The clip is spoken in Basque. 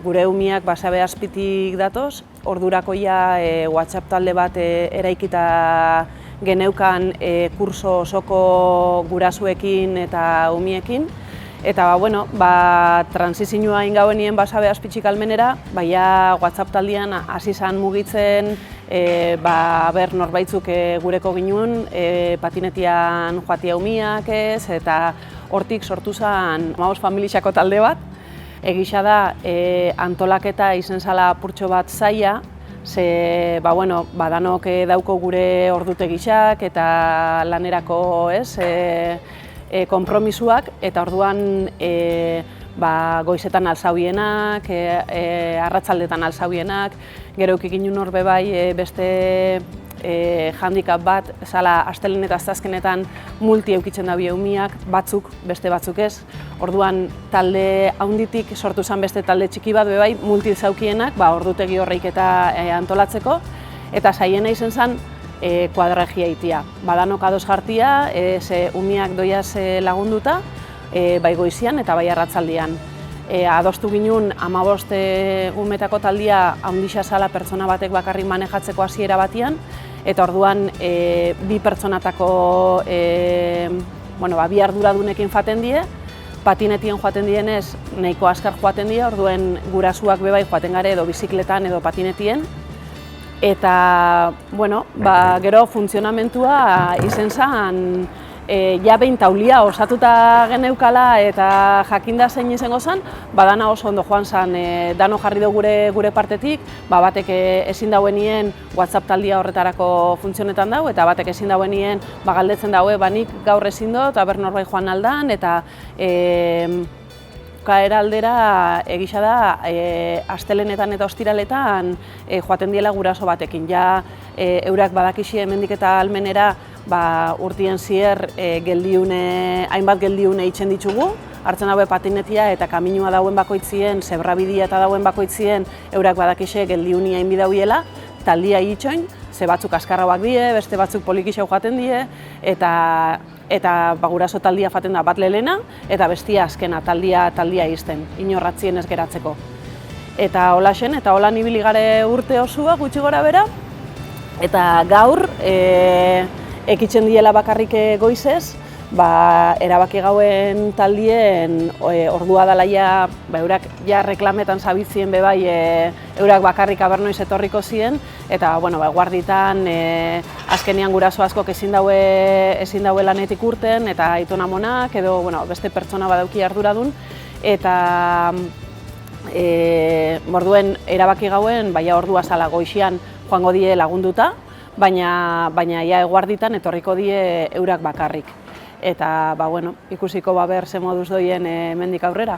gure umiak Basabe Azpitik datoz, ordurako ja WhatsApp talde bat eraikita geneukan kurso osoko gurasuekin eta umiekin. Eta transizioa ingauen Basabe Azpitzik almenera, ja WhatsApp taldean hasi zan mugitzen, norbaitzuk gureko ginuen, patinetian joatia umiak ez, eta hortik sortu zen 15 familixako talde bat. Egisa da, antolaketa izen zala apurtxo bat zaila, ze danok dauko gure ordutegixak eta lanerako konpromisuak, eta orduan goizetan alzauienak, arratsaldetan alzauienak, gero eukikinen horbe bai beste handicap bat, zala astelehen eta asteazkenetan multi eukitzen da umiak, batzuk, beste batzuk ez. Orduan talde haunditik sortu zen beste talde txiki bat bai multi zaukienak, ordutegi horreik eta antolatzeko, eta zaiena izen zen kuadragia itia. Badanok ados jartia, umiak doiaz lagunduta, bai goizian eta bai arratzaldian. Adostu ginen 15 umetako taldia haundixa zala pertsona batek bakarrik manejatzeko hasiera batian, eta orduan bi pertsonatako bi arduradunekin joaten die, patinetien joaten dienez nahiko azkar joaten die, orduen gurasuak bebai joaten gare edo bizikletan edo patinetien. Eta gero funtzionamentua izen zen behin taulia osatuta geneukala eta jakinda zein izango zen, dana oso ondo joan zen, dano jarri dugu gure partetik, batek ezin dauenien WhatsApp taldia horretarako funtzionetan dau, eta batek ezin dauenien galdetzen daue, nik gaur ezin dut, aber norbait joan aldan, eta kaera aldera egisa da astelenetan eta ostiraletan joaten diela guraso batekin. Ja eurak badakixi hemendik eta almenera urtien zier hainbat geldiune itzen ditugu, hartzen daue patinetia eta kaminua dauen bakoitzien, zebrabidia eta dauen bakoitzien eurak badakixe geldiunia inbidauiela, taldia itxoin, ze batzuk askarrauak die, beste batzuk polikixau joaten die, eta guraso taldia faten da bat lehena, eta bestia azkena taldia izten, inorratzien ez geratzeko. Eta hola zen, eta hola nibili gare urte osua gutxi gora bera, eta gaur ekitzen diela bakarrik goizez, erabaki gauen taldien ordua dela eurak reklametan zabitzien bebai eurak bakarrik abernoiz etorriko ziren, eta guarditan azkenean guraso askok ezin daue lanetik urten, eta aitona amonak edo beste pertsona badauki arduradun, eta orduen erabaki gauen ordua zala goixian joango die lagunduta, baina eguarditan etorriko die eurak bakarrik. Eta ikusiko ber ze moduz doien hemendik aurrera.